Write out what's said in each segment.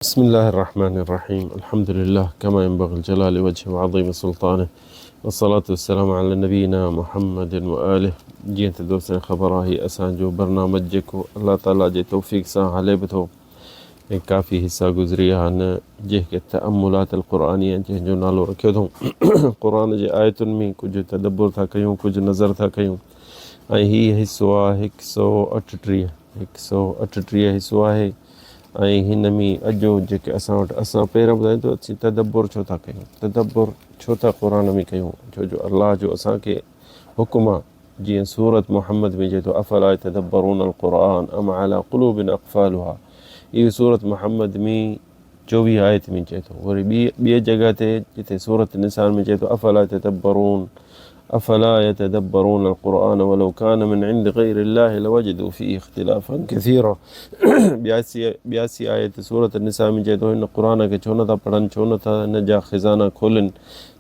بسم الله الرحمن الرحيم الحمد لله كما ينبغي الجلال وجهه وعظيم سلطانه والصلاة والسلام على نبينا محمد وآله جيت دوستن خبراهي أسانجو برنامج जेको अल्लाह ताला जे तौफ़ीक़ सां हले बि थो ऐं काफ़ी हिसा गुज़रिया आहिनि जंहिंखे तअम्मुलात क़ुरानी जंहिंजो नालो रखियो अथऊं क़ुरान जे आयतुनि में कुझु तदब्बुर था कयूं कुझु नज़र था कयूं ऐं हीउ हिसो आहे 138 हिसो आहे ऐं हिन में अॼो जेके असां पहिरियों ॿुधायूं त असीं तदब्बुर छो था कयूं तदब्बुर छो था क़ुरान में कयूं छो जो अल्लाह जो असांखे हुकुम आहे जीअं सूरत मुहम्मद में चए थो अफ़ला यतदब्बरून अल-क़ुरआन अम अला क़ुलूबिन अक़फ़ालुहा इहो सूरत मुहम्मद में 24 आयत में चए थो वरी ॿिए जॻह ते जिते सूरत निसा में चए थो अफ़ला यतदब्बरून अल-क़ुरआन वलो कान मिन इंद ग़ैरिल्लाहि लवजदू फ़ीहि इख़्तिलाफ़न कसीरा 82 आयत सूरत निसा में चए थो हिन क़ुरान खे छो नथा पढ़नि छो नथा हिन जा ख़ज़ाना खोलनि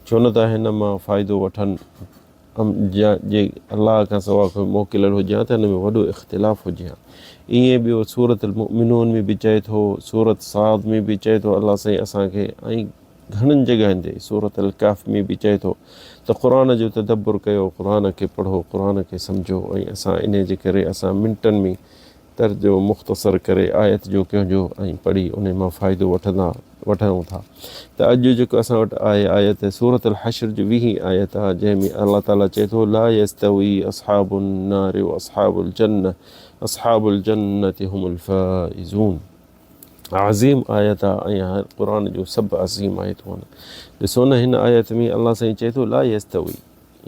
छो नथा हिन मां फ़ाइदो वठनि जे अल्लाह खां सवा कोई मोकिलियल हुजे हा त हिन में वॾो इख़्तिलाफ़ हुजे हा ईअं ॿियो सूरत मुमिनून में बि चए थो सूरत साद में बि चए थो अल्लाह साईं असांखे ऐं घणनि जॻहियुनि ते सूरत अल-कहफ़ में बि चए थो त क़ुरान जो तदब्बुर कयो क़ुरान खे पढ़ो क़ुरान खे सम्झो ऐं असां इन जे करे असां मिंटनि में तर्जो मुख़्तसर करे आयत जो कंहिंजो ऐं पढ़ी उन मां फ़ाइदो वठूं था त अॼु जेको असां वटि आहे आयत सूरत अल-हश्र जो 20 आयत आहे जंहिंमें अल्लाह ताला चए थो ला यस्तवी अस्हाबुन नार व अस्हाबुल जन्नति हुमुल फ़ाइज़ून अज़ीम आयत आहे ऐं हर क़ुरान जो सभु अज़ीम आयतूं आहिनि ॾिसो न हिन आयत में अल्लाह साईं चए थो ला यस्तवी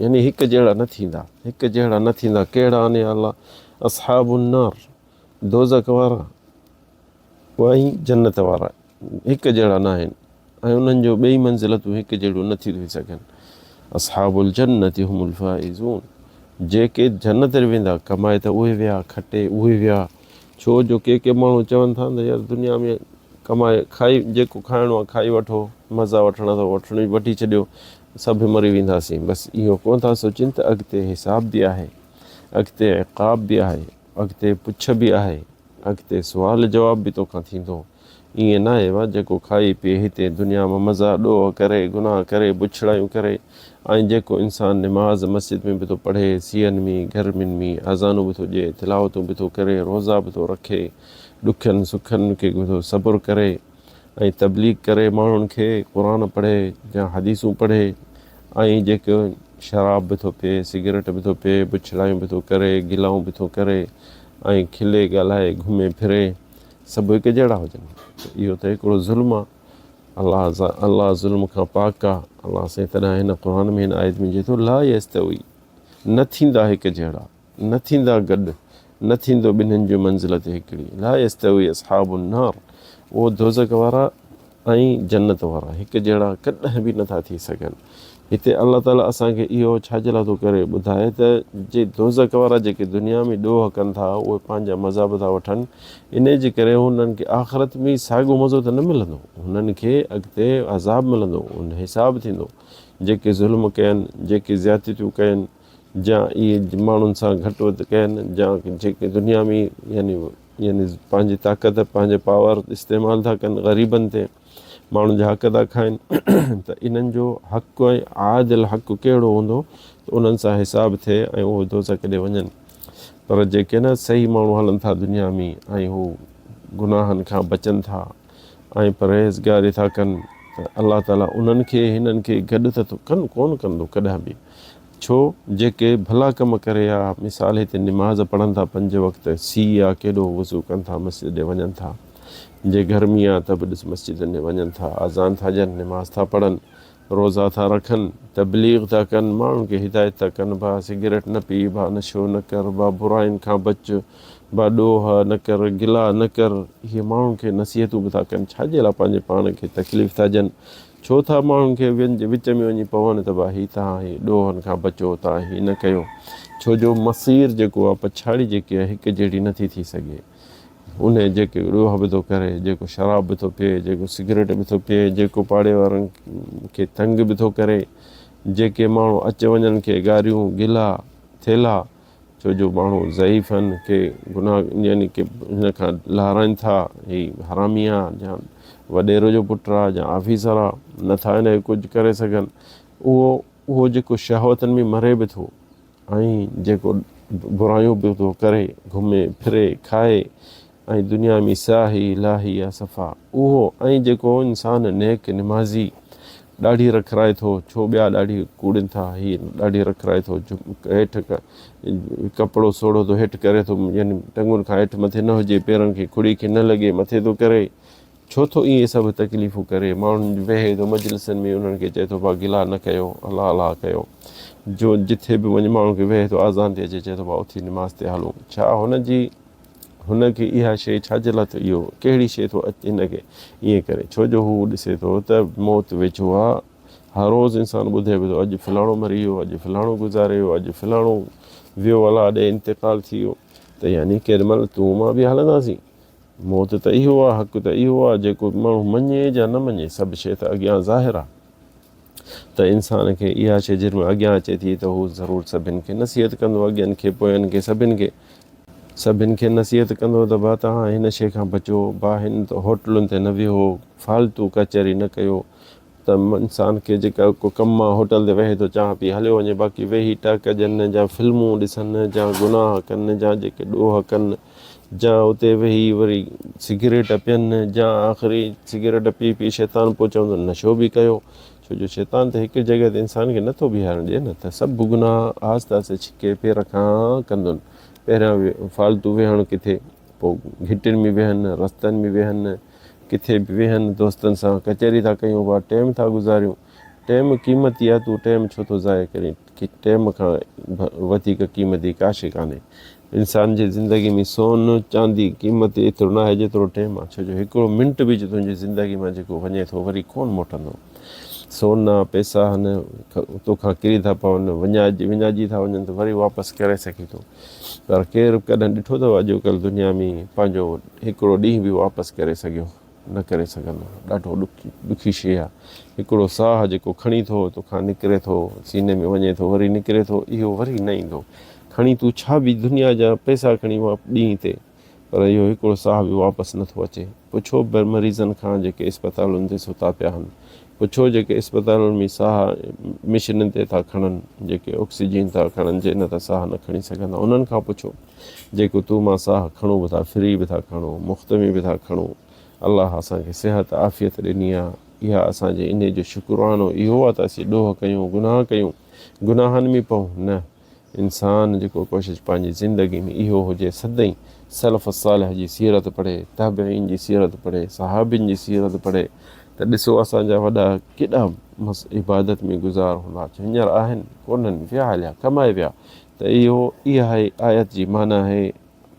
यानी हिकु जहिड़ा न थींदा कहिड़ा आने अल्लाह अस्हाबुन नार दोज़ख वारा ऐं जन्नत वारा हिकु जहिड़ा न आहिनि ऐं उन्हनि जो ॿई मंज़िलतूं हिकु जहिड़ियूं नथी थी सघनि अस्हाबुल जन्नति हुमुल फ़ाइज़ून जेके जन्नत वेंदा कमाए त उहे विया खटे उहे विया छो जो के माण्हू चवनि था त यार दुनिया में कमाए खाई जेको खाइणो आहे खाई वठो मज़ा वठणा अथव वठी छॾियो सभु मरी वेंदासीं बसि इहो कोन था सोचनि त अॻिते हिसाब बि आहे अॻिते इक़ाब बि आहे अॻिते पुछ बि आहे अॻिते सुवाल जवाब बि तोखां थींदो ईअं न आहे वा जेको खाई पी हिते दुनिया में मज़ा ॾोह करे गुनाह करे बुछड़ायूं करे ऐं जेको इंसानु निमाज़ मस्जिद में बि थो पढ़े सीअनि में गर्मियुनि में अज़ानूं बि थो ॾिए तिलावतूं बि थो करे रोज़ा बि थो रखे ॾुखियनि सुखनि खे बि थो सब्र करे ऐं तबलीग करे माण्हुनि खे क़ुरान पढ़े या हदीसूं पढ़े ऐं जेको शराब बि थो पिए सिगरेट बि थो पिए बुछड़ायूं बि थो करे गिलाऊं बि थो करे ऐं खिले ॻाल्हाए घुमे फिरे सभु हिकु जहिड़ा हुजनि इहो त हिकिड़ो ज़ुल्म आहे अल्लाह ज़ुल्म खां पाक आहे अल्लाह साईं तॾहिं हिन क़ुरान में हिन आयत में चए थो ला यस्तवी न थींदा हिकु जहिड़ा न थींदा गॾु न थींदो ॿिन्हिनि जो मंज़िलत हिकिड़ी ला यस्तवी अस्हाबुन नार उहो दोज़ख वारा ऐं जन्नत वारा हिकु जहिड़ा कॾहिं बि नथा थी सघनि हिते अल्लाह ताला असांखे इहो छाजे लाइ थो करे ॿुधाए त जे दोज़ख वारा जेके दुनिया में ॾोह कनि था उहे पंहिंजा मज़ा बि था वठनि इन जे करे हुननि खे आख़िरत में साॻियो मज़ो त न मिलंदो हुननि खे अॻिते अज़ाब मिलंदो उन हिसाब थींदो जेके ज़ुल्म कयनि जेके ज़्यादतियूं कयनि या इहे माण्हुनि सां घटि वधि कयनि या जेके दुनिया में यानी पंहिंजी ताक़त पंहिंजे पावर इस्तेमालु था कनि ग़रीबनि ते माण्हुनि जा हक़ था खाइनि त इन्हनि जो हक़ु ऐं आदिल हक़ु कहिड़ो हूंदो त उन्हनि सां हिसाब थिए ऐं उहो दोज़ख ॾे वञनि पर जेके न सही माण्हू हलनि था दुनिया में ऐं हू गुनाहनि खां बचनि था ऐं परहेज़गारी था कनि त अल्लाह ताला उन्हनि खे हिननि खे गॾु त कोन कंदो कॾहिं बि छो जेके भला कम करे या मिसाल हिते निमाज़ पढ़नि था 5 वक़्त सीउ आहे केॾो वज़ू कनि था मस्जिद ॾे वञनि था जे गर्मी आहे त बि ॾिस मस्जिदनि ॾे वञनि था अज़ान था ॾियनि निमाज़ था पढ़नि रोज़ा था रखनि तबलीग था कनि माण्हुनि खे हिदायत था कनि भाउ सिगरेट न पी भाउ नशो न कर भाउ बुराइनि खां बच भाउ ॾोह न कर गिला न कर इहे माण्हुनि खे नसीहतूं बि था कनि छाजे लाइ पंहिंजे पाण खे तकलीफ़ था ॾियनि छो था माण्हुनि खे विच में वञी पवनि त भाउ हीअ तव्हां हीअ ॾोहनि खां बचो तव्हां हीअ न कयो छो जो मसीर जेको आहे पछाड़ी जेकी आहे हिकु जहिड़ी नथी थी सघे उन जेके ॾोह बि थो करे जेको शराब बि थो पिए जेको सिगरेट बि थो पिए जेको पाड़े वारनि खे तंग बि थो करे जेके माण्हू अच वञनि खे गारियूं गिला थेला छो जो माण्हू ज़ईफ़ आहिनि के गुनाह यानी की हिन खां लाराइनि था ही हरामी आहे या वॾेरो जो पुटु आहे या ऑफिसर आहे, नथा हिन खे कुझु करे सघनि। उहो जेको शहवतनि में मरे बि थो ऐं जेको बुरायूं बि थो करे, घुमे फिरे खाए ऐं दुनिया में साही लाही आहे सफ़ा उहो, ऐं जेको इंसानु नेक निमाज़ी ॾाढी रखराए थो, छो ॿिया ॾाढी कूड़नि था, हीअ ॾाढी रखराए थो, हेठि कपिड़ो सोढ़ो थो हेठि करे थो, यानी टंगुनि खां हेठि मथे न हुजे, पेरनि खे खुड़ी खे न लॻे, मथे थो करे, छो थो ईअं सभु तकलीफ़ूं करे। माण्हुनि वेहे थो मजलिसनि में, उन्हनि खे चए थो भाउ गिला न कयो, अलाह अलाह कयो, जो जिथे बि वञे माण्हुनि खे वेहे थो आज़ान ते अचे, चए थो भाउ उथी निमाज़ ते हलूं। छा हुनखे इहा शइ छाजे लाइ थो, इहो कहिड़ी शइ थो हिनखे ईअं करे, छो जो हू ॾिसे थो त मौत वेझो आहे। हर रोज़ु इंसानु ॿुधे पियो थो अॼु फलाणो मरी वियो, अॼु फलाणो गुज़ारे वियो, अॼु फलाणो वियो अलाह ॾे इंतिकाल थी वियो, त यानी केॾीमहिल तूं मां बि हलंदासीं। मौत त इहो आहे, हक़ु त इहो आहे, जेको माण्हू मञे या न मञे, सभु शइ त अॻियां ज़ाहिर आहे। त इंसान खे इहा शइ जंहिंमें अॻियां अचे थी त हू ज़रूरु सभिनि खे नसीहत कंदो, अॻियनि खे पोयनि खे सभिनि खे नसीहत कंदो त भाउ तव्हां हिन शइ खां बचो, भाउ हिन होटलुनि ते न विहो, फालतू कचहरी न कयो। त इंसान खे जेका को कमु आहे, होटल ते वेहे थो चांहि पी हलियो वञे, बाक़ी वेही टक कजनि या फिल्मूं ॾिसनि या गुनाह कनि या जेके ॾोह कनि या उते वेही वरी सिगरेट पीअनि या आख़िरी सिगरेट पी पी शैतान पोइ चवंदो नशो बि कयो, छो जो शैतान त हिकु जॻह ते इंसान खे नथो बीहारणु ॾिए न। त सभु गुनाह आहिस्ते आहिस्ते छिके पेर खां कंदुनि। पहिरियां फालतू वेहणु किथे, पोइ घिटियुनि में वेहनि, रस्तनि में वेहनि, किथे बि वेहनि दोस्तनि सां, कचहरी था कयूं, भाउ टाइम था गुज़ारियूं। टाइम क़ीमती आहे, तूं टाइम छो थो ज़ाया करीं, की टाइम खां वधीक क़ीमती का शइ कान्हे। इंसान जी ज़िंदगी में सोन चांदी क़ीमत एतिरो न आहे जेतिरो टाइम आहे, छो जो हिकिड़ो मिंट बि तुंहिंजी ज़िंदगी में जेको वञे थो वरी कोन मोटंदो। सोना पैसा तोखां किरी था पवनि, विञाइजी था वञनि त वरी वापसि करे सघे थो, पर केरु कॾहिं ॾिठो अथव अॼुकल्ह दुनिया में पंहिंजो हिकिड़ो ॾींहुं बि वापसि करे सघियो, न करे सघंदो। ॾाढो ॾुखी शइ आहे। हिकिड़ो साह जेको खणी थो तोखां निकिरे थो, सीने में वञे थो वरी निकिरे थो, इहो वरी न ईंदो। खणी तूं छा बि दुनिया जा पैसा खणी ॾींहं ते, पर इहो हिकिड़ो साह बि वापसि नथो अचे। पुछो मरीज़नि खां जेके इस्पतालुनि ते सुता पिया आहिनि, पुछो जेके इस्पतालुनि में साह मिशननि ते था खणनि, जेके ऑक्सीजन था खणनि, जे न त साह न खणी सघंदा, उन्हनि खां पुछो। जेको तूं मां साह खणूं बि था, फ्री बि था खणूं, मुफ़्त में बि था खणूं, अलाह असांखे सिहत आफ़ियत ॾिनी आहे, इहा असांजे इन जो शुक्रानो इहो आहे त असीं ॾोह कयूं, गुनाह कयूं, गुनाहनि में पऊं न। इंसानु जेको कोशिशि पंहिंजी ज़िंदगी में इहो हुजे, सदाईं सलफ़ सालिह जी सीरत पढ़े, ताबिईन जी सीरत पढ़े, सहाबियुनि जी सीरत पढ़े, त ॾिसो असांजा वॾा केॾा इबादत में गुज़ार हूंदा, हींअर आहिनि कोन्हनि, विया हलिया कमाए विया। त इहा आयत जी माना आहे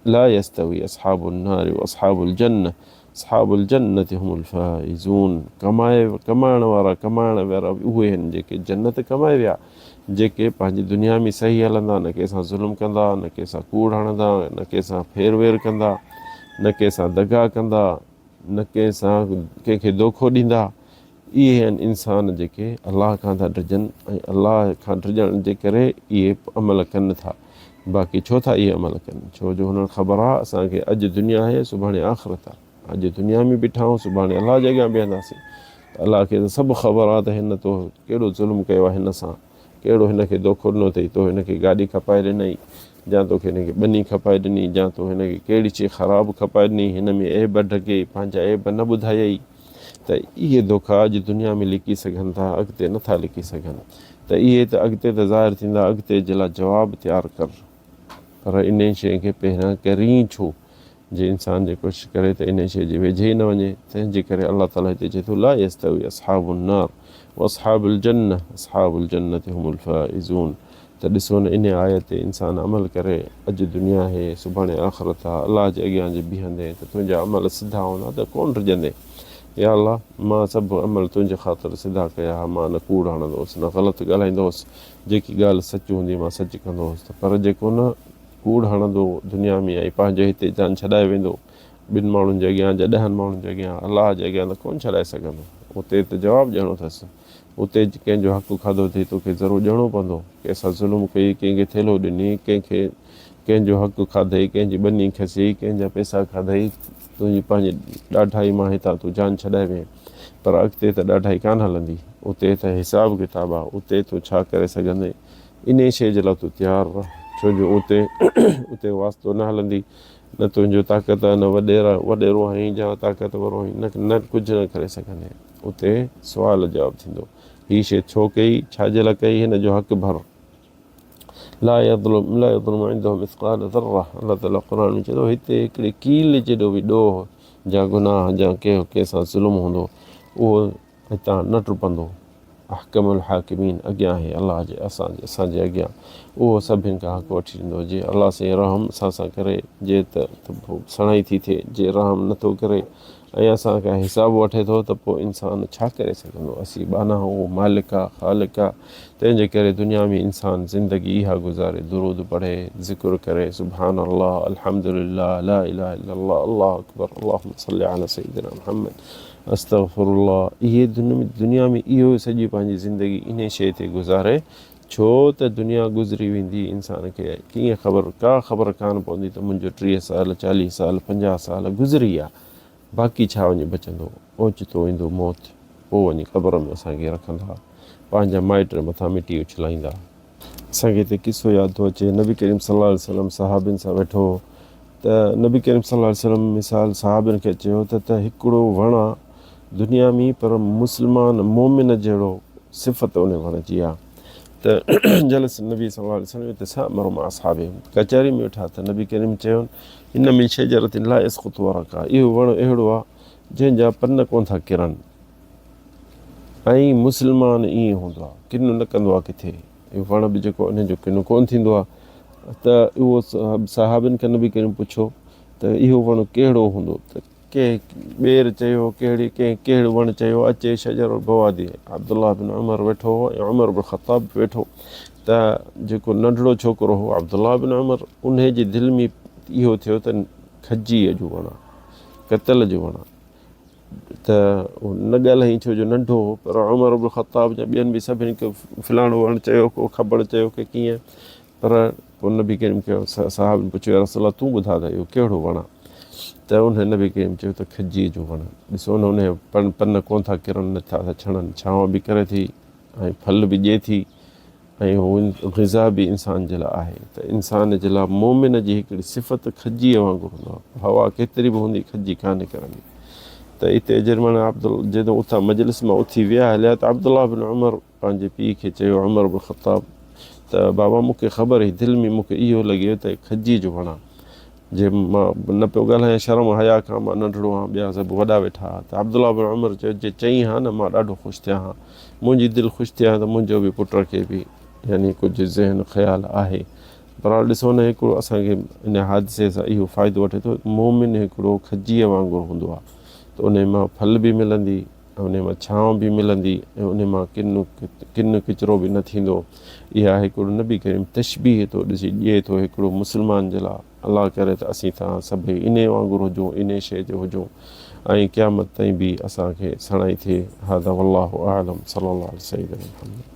ला यस्तवी अस्हाबुन नार व अस्हाबुल जन्नह, अस्हाबुल जन्नत हुमुल फाइज़ून। कमाइण वारा उहे आहिनि जेके जन्नत कमाए विया, जेके पंहिंजी दुनिया में सही हलंदा, न कंहिंसां ज़ुल्म कंदा, न कंहिंसां कूड़ हणंदा, न कंहिंसां फेर वेर कंदा, न कंहिंसां दगा कंदा, न कंहिंखे धोखो ॾींदा। इहे आहिनि इंसान जेके अलाह खां था डिॼनि ऐं अलाह खां डिॼण जे करे इहे अमल कनि था। बाक़ी छो था इहे अमल कनि, छो जो हुननि ख़बर आहे असांखे अॼु दुनिया आहे सुभाणे आख़िरत आहे। अॼु दुनिया में बीठा आहियूं, सुभाणे अलाह जे अॻियां बीहंदासीं। अलाह खे त सभु ख़बर आहे त हिन तो कहिड़ो ज़ुल्म कयो आहे, हिन सां कहिड़ो हिनखे धोखो ॾिनो अथई, तो हिनखे गाॾी खपाए ॾिनई, या तोखे हिनखे ॿनी खपाए ॾिनी, या तो हिनखे कहिड़ी शइ ख़राबु खपाए ॾिनी, हिन में ऐब ढके पंहिंजा ऐब न ॿुधायई। त इहे धोखा अॼु दुनिया में लिकी सघनि था, अॻिते नथा लिकी सघनि। त इहे त अॻिते त ज़ाहिर थींदा, अॻिते जे लाइ जवाबु तयारु कर, पर इन शइ खे पहिरियां करीं छो। जे इंसान जी कोशिशि करे त इन शइ जे वेझे ई न वञे, तंहिंजे करे अलाह ताला हिते चए थो ला यस्तवी अस्हाबुन नार व अस्हाबुल जन्नह, अस्हाबुल जन्नत हुमुल फाइज़ून। त ॾिसो न इन आयत ते इंसानु अमल करे, अॼु दुनिया आहे सुभाणे आख़िरत आहे, अलाह जे अॻियां जे बीहंदे त तुंहिंजा अमल सिधा हूंदा त कोन डिॼंदे। या अलाह मां सभु अमल तुंहिंजे ख़ातिर सिधा कया, मां न कूड़ हणंदो हुउसि, न ग़लति ॻाल्हाईंदो हुउसि, जेकी ॻाल्हि सच हूंदी मां सच कंदो हुउसि। पर जेको न कूड़ हणंदो दुनिया में ऐं पंहिंजे हिते जान छॾाए वेंदो ॿिनि माण्हुनि जे अॻियां या 10 माण्हुनि जे अॻियां, अलाह जे अॻियां त कोन छॾाए सघंदो। उते त जवाबु ॾियणो अथसि, उते कंहिंजो हक़ु खाधो अथई तोखे ज़रूरु ॾियणो पवंदो। कंहिंसां ज़ुल्म कई, कंहिंखे थेलो ॾिनी, कंहिंजो हक़ु खाधई, कंहिंजी ॿनी खसी, कंहिंजा पैसा खाधई, तुंहिंजी पंहिंजी ॾाढाई मां हितां तूं जान छॾाए वें, पर अॻिते त ॾाढाई कान हलंदी, उते त हिसाब किताब आहे, उते तूं छा करे सघंदे, इन शइ जे लाइ तूं तयारु रह, छो जो उते वास्तो न हलंदी, न तुंहिंजो ताक़त न वॾेरो आहीं जा ताक़तवर आहीं, न कुझु न करे सघंदे, उते सुवाल जवाबु थींदो, हीअ शइ छो कई, छाजे लाइ कई, हिन जो हक़ भर। ला यज़लिमु इंदहु मिस्क़ाल ज़र्रा, अलाह ताला क़ुर में चए थो हिते हिकिड़े कील जेॾो बि ॾोह जा गुनाह जा कंहिंसां ज़ुल्म हूंदो उहो हितां न टुपंदो। अहकमुल हाकिमीन अॻियां आहे अलाह जे असांजे अॻियां, उहो सभिनि खां हक़ वठी ॾींदो। जे अलाह सां रहम असां करे जे त सणाई थी थिए, जे रहम नथो करे ऐं असां खां हिसाब वठे थो त पोइ इंसानु छा करे सघंदो। असीं बाना उहो मालिक आहे, ख़ालिक आहे, तंहिंजे करे दुनिया में इंसानु ज़िंदगी इहा गुज़ारे, दुरूद पढ़े, ज़िक्र करे, सुभान अल्लाह, अल्हम्दुलिल्लाह, ला इलाहा इल्लल्लाह, अल्लाहु अकबर, अल्लाहुम्मा सल्ली अला सय्यिदिना मुहम्मद, अस्तगफिरुल्लाह। इहे दुनिया में इहो सॼी पंहिंजी ज़िंदगी इन शइ ते गुज़ारे, छो त दुनिया गुज़री वेंदी, इंसान खे कीअं का ख़बर कान पवंदी त मुंहिंजो 30 साल 40 साल 50 साल गुज़री आहे, बाक़ी छा वञी बचंदो, ओचितो ईंदो मौत, पोइ वञी क़बर में असांखे रखंदा, पंहिंजा माइट मथां मिटी उछलाईंदा। असांखे हिते किसो यादि थो अचे, नबी करीम सल्लल्लाहु अलैहि वसल्लम सहाबिन सां वेठो त नबी करीम सल्लल्लाहु अलैहि वसल्लम मिसाल सहाबिन खे चयो त हिकिड़ो वण आहे दुनिया में, पर मुस्लमान मोमिन जहिड़ो सिफ़त उन वण जी आहे। त जलस नबी सल्लल्लाहु अलैहि वसल्लम त सामर मां असहाबे, कचहरी में वेठा त नबी करीम चयो इन में शजरतिन ला यसक़ुतु वरक़ा, इहो वण अहिड़ो आहे जंहिंजा पन कोन था किरनि, ऐं मुस्लमान ईअं हूंदो आहे, किन न कंदो आहे किथे, इहो वण बि जेको इन जो किन कोन थींदो आहे। त उहो सहाबिन खे नबी करीम पुछो त इहो वण कहिड़ो हूंदो, त कंहिं ॿेर चयो, कहिड़ो वण चयो, अचे शजर बवादी, अब्दुल्लाह बिन उमर वेठो हो ऐं उमर बिन ख़त्ताब वेठो, त जेको नंढड़ो छोकिरो हो अब्दुल्लाह बिन उमर, उन जे दिलि में इहो थियो त खजीअ जो वण आहे, कतल जो वण आहे, त न ॻाल्हाई छो जो नंढो हो, पर उमर बिन ख़त्ताब जा ॿियनि बि सभिनी खे फलाणो वण चयो, को ख़बर चयो की कीअं, पर पोइ नबी करीम खे साहब पुछियो या रसूल अल्लाह तूं ॿुधा त इहो कहिड़ो वण आहे, त उन नबी करीम चयो त खजीअ जो वण, ॾिसो उन पन कोन था किरनि, नथा था छणनि, छांव बि करे थी ऐं फल बि ॾिए थी, ऐं हू ग़िज़ा बि इंसान जे लाइ आहे। त इंसान जे लाइ मोमिन जी हिकिड़ी सिफ़त खजीअ वांगुरु हूंदो आहे, हवा केतिरी बि हूंदी खजी कान निकिरंदी। त हिते जर्मन जॾहिं उतां मजलिस मां उथी विया हलिया त अब्दुल्लाह बिन उमर पंहिंजे पीउ खे चयो, उमर बिन ख़त्ताब, त बाबा मूंखे ख़बर हुई, दिलि में मूंखे इहो लॻे त खजीअ जो वण आहे, जे मां न पियो ॻाल्हायां शर्म हया खां, मां नंढड़ो आहियां, ॿिया सभु वॾा वेठा हुआ, त अब्दुल्लाह बिन उमर चयो जे चई हा न मां ॾाढो ख़ुशि थियां हा, मुंहिंजी दिलि ख़ुशि थिया त मुंहिंजो बि पुट खे बि यानी कुझु ज़हन ख़्यालु आहे। पर ॾिसो न हिकिड़ो असांखे इन हादिसे सां इहो फ़ाइदो वठे थो, मोमिन हिकिड़ो खजीअ वांगुरु हूंदो आहे, त उन मां फल बि मिलंदी, उन मां छांव बि मिलंदी, ऐं उन मां किन किचिरो बि न थींदो। इहा हिकिड़ो नबी करीम तशबीह थो ॾिसी ॾिए थो हिकिड़ो मुस्लमान जे लाइ। अलाह करे त असीं तव्हां सभई इन वांगुरु हुजूं, इन शइ जो हुजूं, ऐं क़यामत ताईं बि असांखे सणाई थिए। हादा वल्लाहु आलम, सल्लल्लाहु अलैहि वसल्लम।